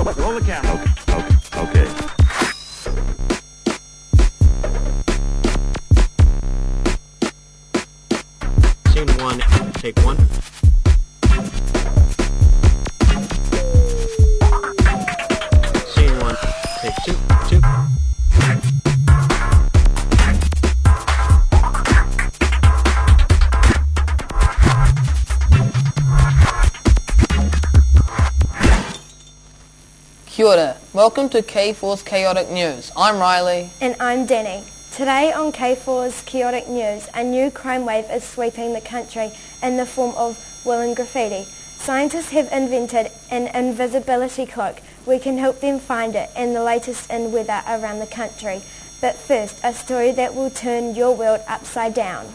Roll the camera. Okay. Scene 1, take 1. Scene 1, take 2. Kia ora. Welcome to K4's Chaotic News. I'm Riley. And I'm Danny. Today on K4's Chaotic News, a new crime wave is sweeping the country in the form of woolen graffiti. Scientists have invented an invisibility cloak. We can help them find it and the latest in weather around the country. But first, a story that will turn your world upside down.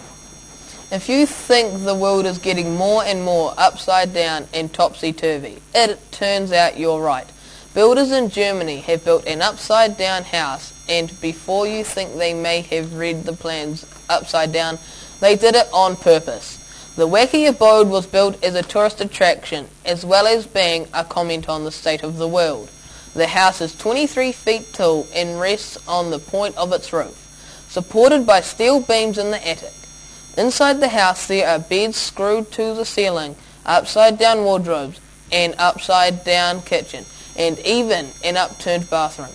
If you think the world is getting more and more upside down and topsy-turvy, it turns out you're right. Builders in Germany have built an upside-down house, and before you think they may have read the plans upside down, they did it on purpose. The wacky abode was built as a tourist attraction, as well as being a comment on the state of the world. The house is 23 feet tall and rests on the point of its roof, supported by steel beams in the attic. Inside the house there are beds screwed to the ceiling, upside-down wardrobes, an upside-down kitchen, and even an upturned bathroom.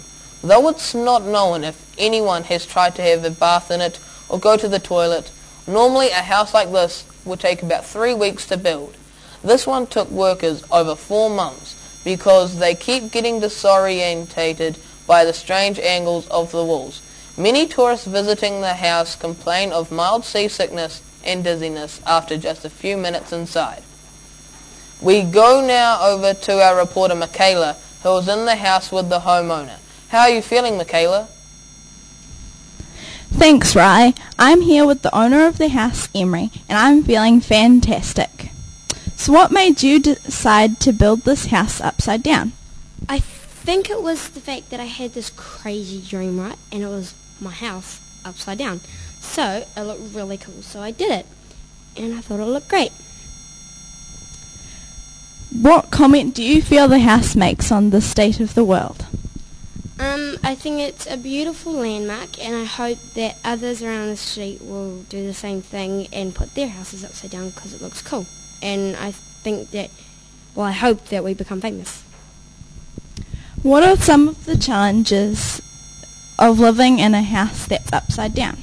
Though it's not known if anyone has tried to have a bath in it or go to the toilet, normally a house like this would take about 3 weeks to build. This one took workers over 4 months because they keep getting disorientated by the strange angles of the walls. Many tourists visiting the house complain of mild seasickness and dizziness after just a few minutes inside. We go now over to our reporter Michaela, who was in the house with the homeowner. How are you feeling, Michaela? Thanks, Ry. I'm here with the owner of the house, Emery, and I'm feeling fantastic. So what made you decide to build this house upside down? I think it was the fact that I had this crazy dream, right? And it was my house upside down. So it looked really cool, so I did it. And I thought it looked great. What comment do you feel the house makes on the state of the world? I think it's a beautiful landmark, and I hope that others around the street will do the same thing and put their houses upside down because it looks cool. And I think that, well, I hope that we become famous. What are some of the challenges of living in a house that's upside down?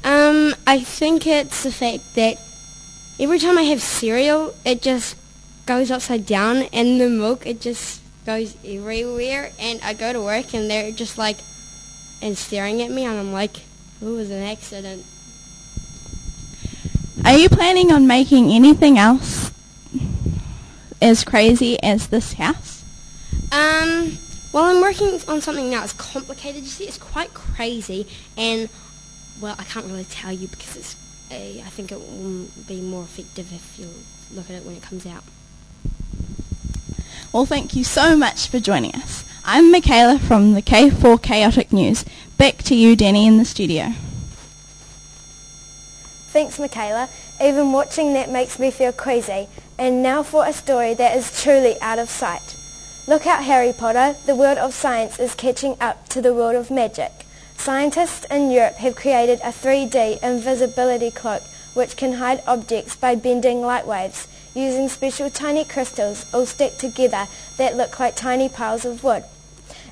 I think it's the fact that every time I have cereal, it just goes upside down, and the milk, it just goes everywhere, and I go to work and they're just like and staring at me, and I'm like, it was an accident. Are you planning on making anything else as crazy as this house? Well, I'm working on something now. It's complicated, you see, it's quite crazy, and well, I can't really tell you because I think it will be more effective if you look at it when it comes out. Well, thank you so much for joining us. I'm Michaela from the K4 Chaotic News. Back to you, Danny, in the studio. Thanks, Michaela. Even watching that makes me feel queasy. And now for a story that is truly out of sight. Look out, Harry Potter. The world of science is catching up to the world of magic. Scientists in Europe have created a 3D invisibility cloak which can hide objects by bending light waves, using special tiny crystals all stacked together that look like tiny piles of wood.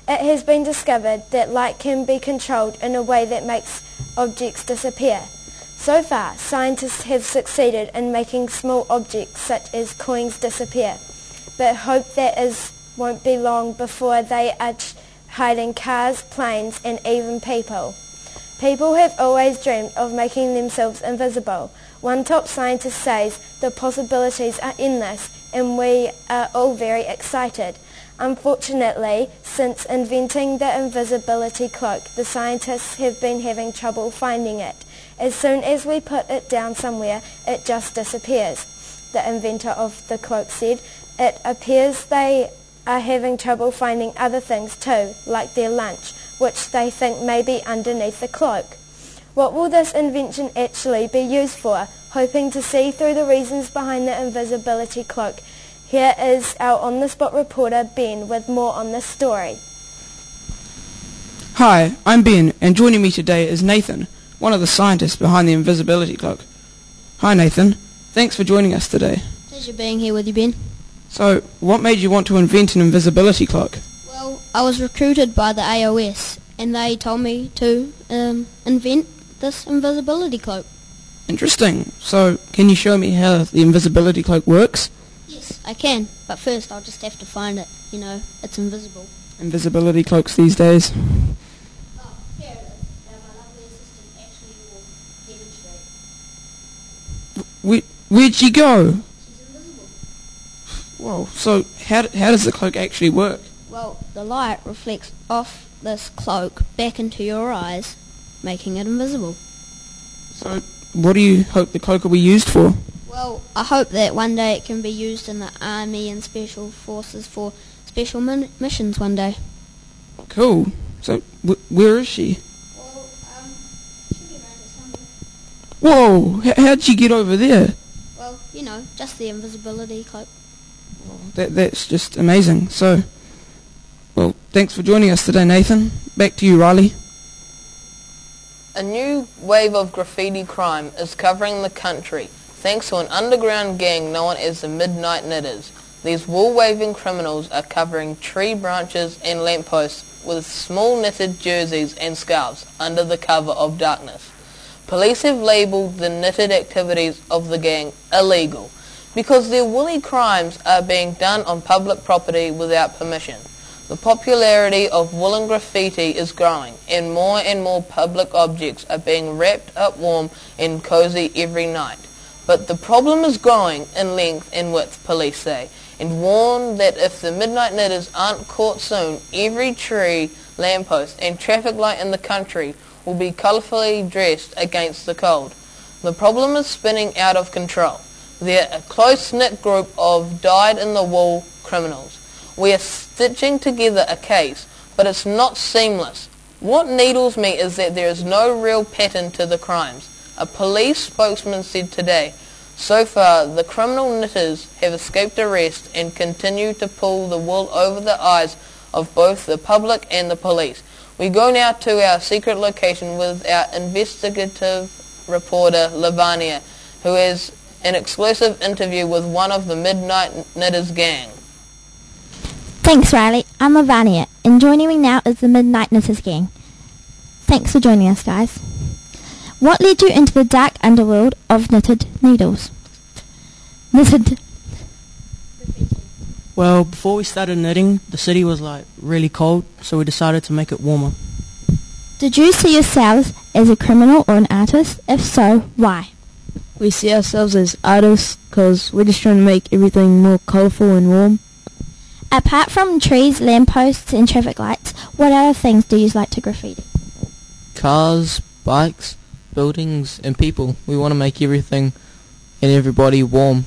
It has been discovered that light can be controlled in a way that makes objects disappear. So far, scientists have succeeded in making small objects such as coins disappear, but hope that won't be long before they are hiding cars, planes, and even people. People have always dreamed of making themselves invisible. One top scientist says the possibilities are endless, and we are all very excited. Unfortunately, since inventing the invisibility cloak, the scientists have been having trouble finding it. As soon as we put it down somewhere, it just disappears. The inventor of the cloak said, "It appears they are having trouble finding other things too, like their lunch, which they think may be underneath the cloak." What will this invention actually be used for? Hoping to see through the reasons behind the invisibility cloak, Here is our on-the-spot reporter Ben with more on this story. Hi, I'm Ben, and joining me today is Nathan, one of the scientists behind the invisibility cloak. Hi Nathan, thanks for joining us today. Pleasure being here with you, Ben. So, what made you want to invent an invisibility cloak? Well, I was recruited by the AOS, and they told me to invent this invisibility cloak. Interesting. So, can you show me how the invisibility cloak works? Yes, I can, but first I'll just have to find it. You know, it's invisible. Invisibility cloaks these days. Oh, here it is. Now my lovely assistant actually will demonstrate. Where'd she go? She's invisible. Whoa, so how does the cloak actually work? Well, the light reflects off this cloak back into your eyes, making it invisible. So, what do you hope the cloak will be used for? Well, I hope that one day it can be used in the army and special forces for special missions one day. Cool. So, where is she? Well, should be around here somewhere. Whoa, how'd she get over there? Well, you know, just the invisibility cloak. That's just amazing. So, well, thanks for joining us today, Nathan. Back to you, Riley. A new wave of graffiti crime is covering the country thanks to an underground gang known as the Midnight Knitters. These wool-waving criminals are covering tree branches and lampposts with small knitted jerseys and scarves under the cover of darkness. Police have labelled the knitted activities of the gang illegal because their woolly crimes are being done on public property without permission. The popularity of woolen graffiti is growing, and more public objects are being wrapped up warm and cozy every night. But the problem is growing in length and width, police say, and warn that if the Midnight Knitters aren't caught soon, every tree, lamppost and traffic light in the country will be colourfully dressed against the cold. The problem is spinning out of control. They're a close-knit group of dyed-in-the-wool criminals. We are stitching together a case, but it's not seamless. What needles me is that there is no real pattern to the crimes. A police spokesman said today, so far the criminal knitters have escaped arrest and continue to pull the wool over the eyes of both the public and the police. We go now to our secret location with our investigative reporter Lavania, who has an exclusive interview with one of the Midnight Knitters gang. Thanks, Riley. I'm Lavania, and joining me now is the Midnight Knitters gang. Thanks for joining us, guys. What led you into the dark underworld of knitted needles? Well, before we started knitting, the city was really cold, so we decided to make it warmer. Did you see yourselves as a criminal or an artist? If so, why? We see ourselves as artists because we're just trying to make everything more colourful and warm. Apart from trees, lampposts and traffic lights, what other things do you like to graffiti? Cars, bikes, buildings and people. We want to make everything and everybody warm.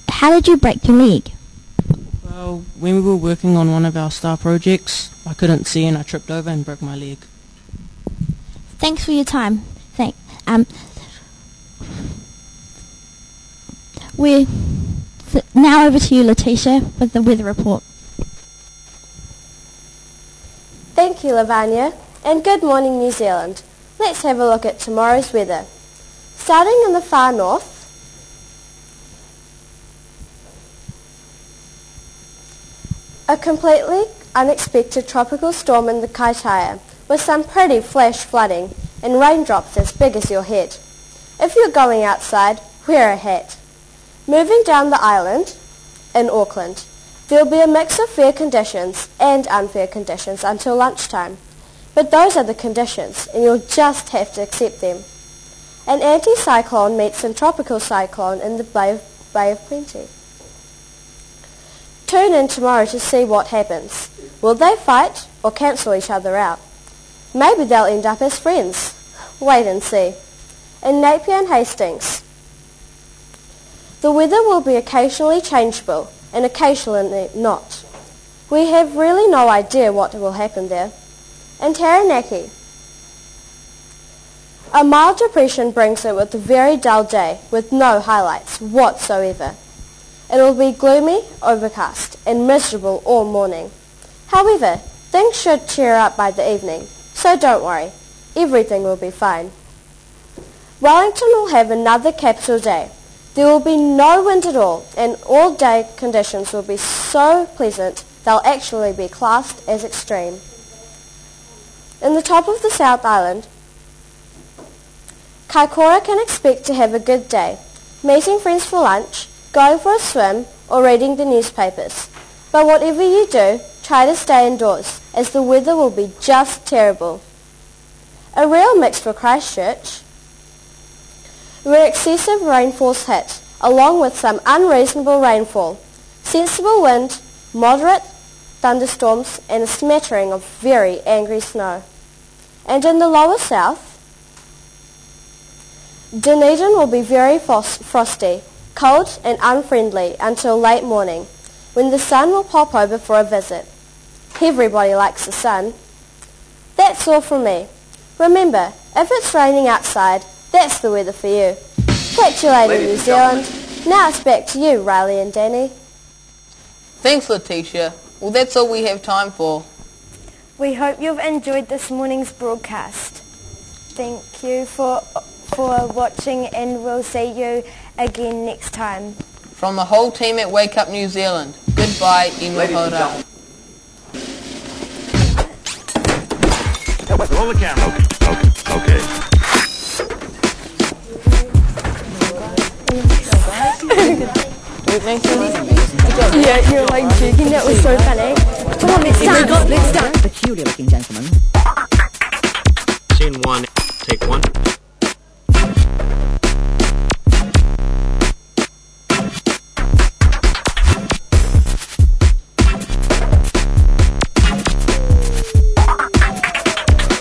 How did you break your leg? Well, when we were working on one of our star projects, I couldn't see and I tripped over and broke my leg. Thanks for your time. We're now over to you, Letitia, with the weather report. Thank you, Lavanya, and good morning, New Zealand. Let's have a look at tomorrow's weather. Starting in the far north, a completely unexpected tropical storm in the Kaitaia with some pretty flash flooding and raindrops as big as your head. If you're going outside, wear a hat. Moving down the island, in Auckland, there'll be a mix of fair conditions and unfair conditions until lunchtime. But those are the conditions, and you'll just have to accept them. An anticyclone meets a tropical cyclone in the Bay of Plenty. Tune in tomorrow to see what happens. Will they fight or cancel each other out? Maybe they'll end up as friends. Wait and see. In Napier and Hastings, the weather will be occasionally changeable and occasionally not. We have really no idea what will happen there. In Taranaki, a mild depression brings it with a very dull day with no highlights whatsoever. It will be gloomy, overcast, and miserable all morning. However, things should cheer up by the evening, so don't worry. Everything will be fine. Wellington will have another capital day. There will be no wind at all, and all day conditions will be so pleasant they'll actually be classed as extreme. In the top of the South Island, Kaikoura can expect to have a good day, meeting friends for lunch, going for a swim, or reading the newspapers. But whatever you do, try to stay indoors, as the weather will be just terrible. A real mix for Christchurch, where excessive rainfalls hit, along with some unreasonable rainfall, sensible wind, moderate thunderstorms, and a smattering of very angry snow. And in the lower south, Dunedin will be very frosty, cold and unfriendly until late morning, when the sun will pop over for a visit. Everybody likes the sun. That's all from me. Remember, if it's raining outside, that's the weather for you. Catch you later, New Zealand. Now it's back to you, Riley and Danny. Thanks, Letitia. Well, that's all we have time for. We hope you've enjoyed this morning's broadcast. Thank you for watching, and we'll see you again next time. From the whole team at Wake Up New Zealand, goodbye, Inuhara. Roll the camera. Okay. Yeah, you're like joking. That was so funny. Come on, let's dance. Peculiar looking gentleman. Scene 1, take 1.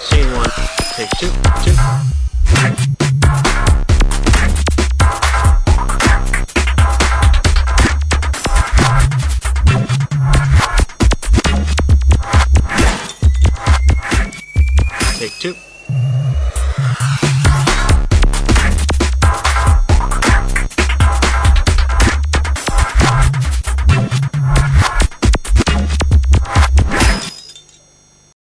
Scene 1, take 2.